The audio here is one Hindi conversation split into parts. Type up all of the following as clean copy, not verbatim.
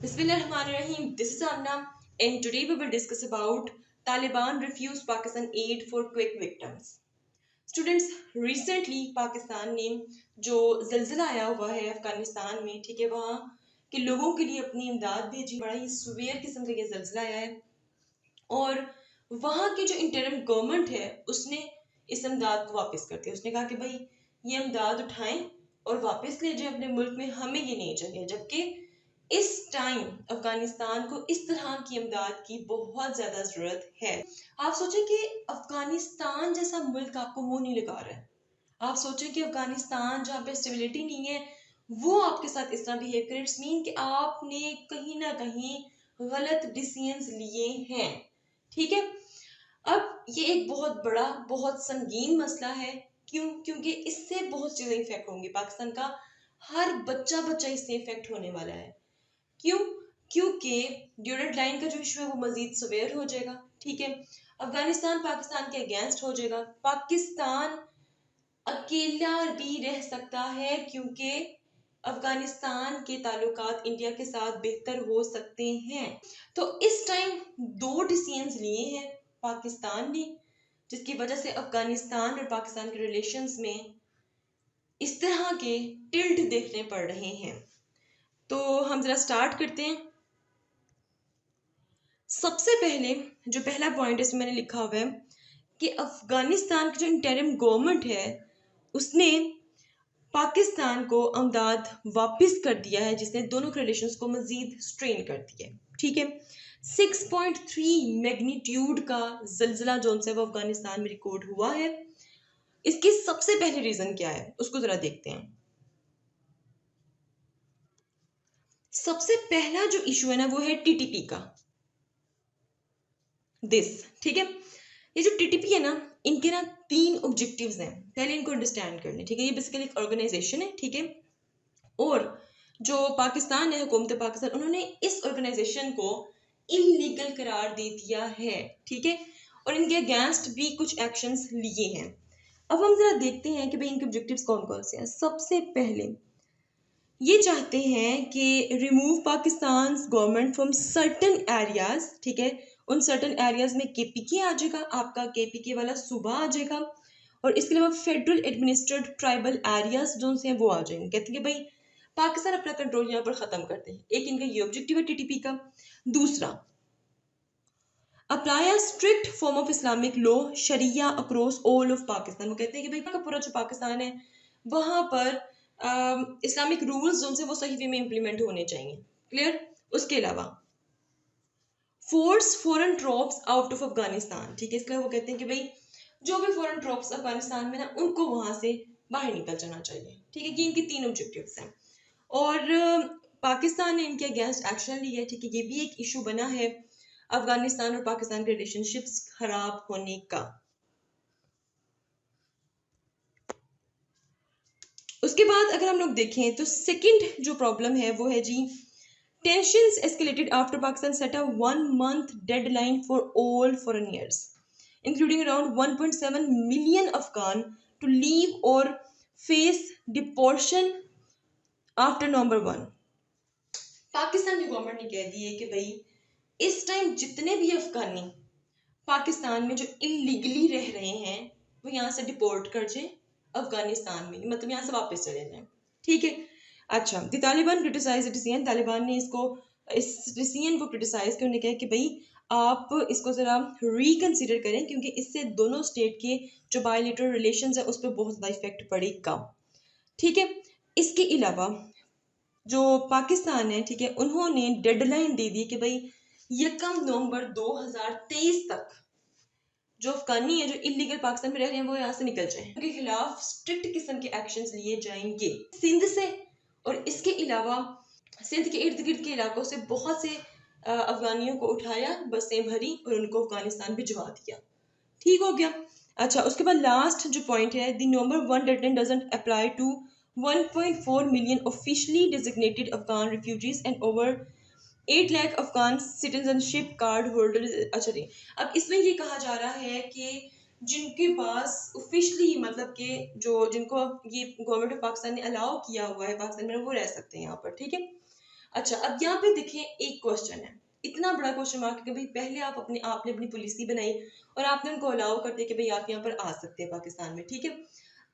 Bismillahirrahmanirrahim. This is Amna, and today we will discuss about Taliban refuse Pakistan aid for quick victims. Students, recently Pakistan ने जो जल्जला आया हुआ है अफगानिस्तान में, ठीक है, वहाँ के लोगों के लिए अपनी इमदाद भेजी। बड़ा ही सुवेयर किस्म का ये जल्जला आया है और वहाँ की जो इंटरिम गवर्नमेंट है उसने इस इमदाद को वापस कर दिया। उसने कहा कि भाई ये इमदाद उठाएं और वापस ले जाएं अपने मुल्क में, हमें ये नहीं चाहिए। जबकि इस टाइम अफगानिस्तान को इस तरह की इमदाद की बहुत ज्यादा जरूरत है। आप सोचें कि अफगानिस्तान जैसा मुल्क आपको मुंह नहीं लगा रहा है। आप सोचें कि अफगानिस्तान जहाँ पे स्टेबिलिटी नहीं है वो आपके साथ इस तरह बिहेव करे। इट्स मीन कि आपने कहीं ना कहीं गलत डिसीजंस लिए हैं। ठीक है, अब ये एक बहुत बड़ा बहुत संगीन मसला है। क्योंकि इससे बहुत चीजें इफेक्ट होंगी। पाकिस्तान का हर बच्चा बच्चा इससे इफेक्ट होने वाला है। क्यों? क्योंकि ड्यूरेंट लाइन का जो इशू है वो मजीद सवेयर हो जाएगा। ठीक है, अफगानिस्तान पाकिस्तान के अगेंस्ट हो जाएगा। पाकिस्तान अकेला भी रह सकता है क्योंकि अफगानिस्तान के ताल्लुकात इंडिया के साथ बेहतर हो सकते हैं। तो इस टाइम दो डिसीजंस लिए हैं पाकिस्तान ने, जिसकी वजह से अफगानिस्तान और पाकिस्तान के रिलेशंस में इस तरह के टिल्ट देखने पड़ रहे हैं। तो हम जरा स्टार्ट करते हैं। सबसे पहले जो पहला पॉइंट इसमें मैंने लिखा हुआ है कि अफगानिस्तान की जो इंटरिम गवर्नमेंट है उसने पाकिस्तान को अमदाद वापस कर दिया है, जिसने दोनों के रिलेशंस को मजीद स्ट्रेन कर दिया है। ठीक है, 6.3 मैग्नीट्यूड का जल्जला जो है वो अफगानिस्तान में रिकॉर्ड हुआ है। इसकी सबसे पहले रीजन क्या है उसको जरा देखते हैं। सबसे पहला जो इशू है ना वो है टीटीपी का। ठीक है, ये जो टीटीपी है ना इनके ना 3 ऑब्जेक्टिव्स हैं। पहले इनको अंडरस्टैंड कर लें। ठीक है, ये बेसिकली एक ऑर्गेनाइजेशन है। ठीक है, और जो पाकिस्तान है, हुकूमत पाकिस्तान, उन्होंने इस ऑर्गेनाइजेशन को इलीगल करार दे दिया है। ठीक है, और इनके अगेंस्ट भी कुछ एक्शंस लिए हैं। अब हम जरा देखते हैं कि भाई इनके ऑब्जेक्टिव्स कौन कौन से हैं। सबसे पहले ये चाहते हैं कि remove Pakistan government from certain areas. ठीक है, उन सर्टन एरियाज में केपीके आ जाएगा, आपका केपीके वाला सूबा आ जाएगा, और इसके अलावा फेडरल एडमिनिस्ट्रेड ट्राइबल एरियाज जो से वो आ जाएंगे। कहते हैं कि भाई पाकिस्तान अपना कंट्रोल यहाँ पर खत्म करते हैं। एक इनका ये ऑब्जेक्टिव है टीटीपी का। दूसरा, apply a strict form of Islamic law sharia across all of Pakistan. वो कहते हैं कि भाई पूरा जो पाकिस्तान है वहां पर इस्लामिक रूल्स जो वो सही वे में इंप्लीमेंट होने चाहिए। क्लियर? उसके अलावा force foreign trophs out of Afghanistan. ठीक है, इसके अलावा वो कहते हैं कि भाई जो भी फॉरेन ट्रॉप्स अफगानिस्तान में ना उनको वहां से बाहर निकल जाना चाहिए। ठीक है, ये इनकी 3 ऑब्जेक्टिव्स हैं और पाकिस्तान ने इनके अगेंस्ट एक्शन लिया है। ठीक है, ये भी एक इशू बना है अफगानिस्तान और पाकिस्तान के रिलेशनशिप्स खराब होने का। उसके बाद अगर हम लोग देखें तो सेकंड जो प्रॉब्लम है वो है जी, tensions escalated after Pakistan set a 1 month deadline for all foreigners, including around 1.7 million Afghan, to leave or face deportation after November 1। Pakistan की गवर्नमेंट ने कह दिया है कि भाई इस टाइम जितने भी अफगानी पाकिस्तान में जो इलीगली रह रहे हैं वो यहाँ से डिपोर्ट कर जाए अफगानिस्तान में, मतलब यहाँ से वापस चले जाए। ठीक है, अच्छा, the Taliban criticise decision. Taliban ने इस डिसीजन को क्रिटिसाइज करने कहा कि भाई आप इसको ज़रा रिकंसिडर करें क्योंकि इससे दोनों स्टेट के जो बायलैटरल रिलेशंस है उस पर बहुत ज़्यादा इफेक्ट पड़ेगा। ठीक है, इसके अलावा जो पाकिस्तान है, ठीक है, उन्होंने डेडलाइन दे दी कि भाई 1 नवंबर 2023 तक जो अफगानी है जो इलीगल पाकिस्तान में रह रहे हैं वो यहाँ से निकल जाए। उनके खिलाफ स्ट्रिक्ट किस्म के एक्शंस लिए जाएंगे सिंध से, और इसके अलावा सिंध के इर्द गिर्द के इलाकों से बहुत से अफगानियों को उठाया, बसें भरी और उनको अफगानिस्तान भिजवा दिया। ठीक हो गया। अच्छा, उसके बाद लास्ट जो पॉइंट है, the number 1 deadline doesn't apply to 1.4 million officially designated Afghan refugees and over 8 lakh Afghan citizenship card holder. अच्छा जी, अब इसमें ये कहा जा रहा है कि जिनके पास ऑफिशियली मतलब कि जो जिनको ये गवर्नमेंट ऑफ पाकिस्तान ने अलाउ किया हुआ है पाकिस्तान में वो रह सकते हैं यहाँ पर। ठीक है, अच्छा, अब यहाँ पे देखें, एक क्वेश्चन है, इतना बड़ा क्वेश्चन मार्क कि भाई पहले आपने अपनी पॉलिसी बनाई और आपने उनको अलाउ कर दिया कि भाई आप यहाँ पर आ सकते हैं पाकिस्तान में, ठीक है।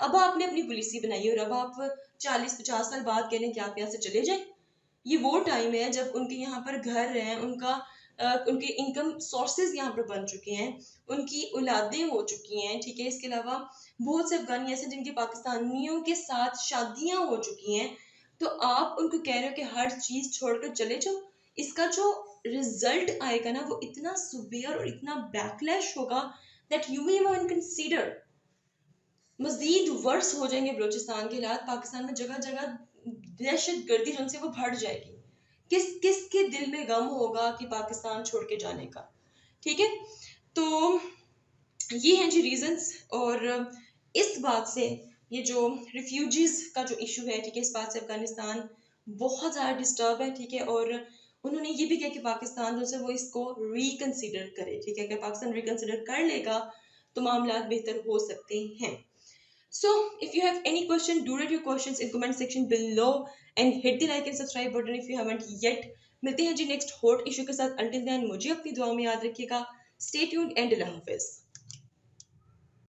अब आपने अपनी पॉलिसी बनाई और अब आप 40-50 साल बाद कह रहे हैं कि आप यहाँ से चले जाएं। ये वो टाइम है जब उनके यहाँ पर घर हैं, उनके इनकम सोर्सेज यहाँ पर बन चुके हैं, उनकी औलादें हो चुकी हैं, ठीक है। इसके अलावा बहुत से अफगानी ऐसे जिनकी पाकिस्तानियों के साथ शादियां हो चुकी हैं, तो आप उनको कह रहे हो कि हर चीज छोड़कर चले जाओ। इसका जो रिजल्ट आएगा ना, वो इतना सुवियर और इतना बैकलैश होगा that you will even consider. मजीद वर्स हो जाएंगे बलूचिस्तान के हालात, पाकिस्तान में जगह जगह दहशत गर्दी जन से वो बढ़ जाएगी। किस किस के दिल में गम होगा कि पाकिस्तान छोड़ के जाने का, ठीक है। तो ये हैं जी रीजंस, और इस बात से ये जो रिफ्यूजीज का जो इशू है, ठीक है, इस बात से अफगानिस्तान बहुत ज़्यादा डिस्टर्ब है, ठीक है। और उन्होंने ये भी कहा कि पाकिस्तान जो है वो इसको रिकंसिडर करे, ठीक है। अगर पाकिस्तान रिकंसिडर कर लेगा तो मामला बेहतर हो सकते हैं। So, if you have any question, do write your questions in comment section below and hit the like and subscribe button if you haven't yet. मिलते हैं जी नेक्स्ट हॉट इशू के साथ। Until then, मुझे अपनी दुआ में याद रखिएगा। Stay tuned and Allah Hafiz.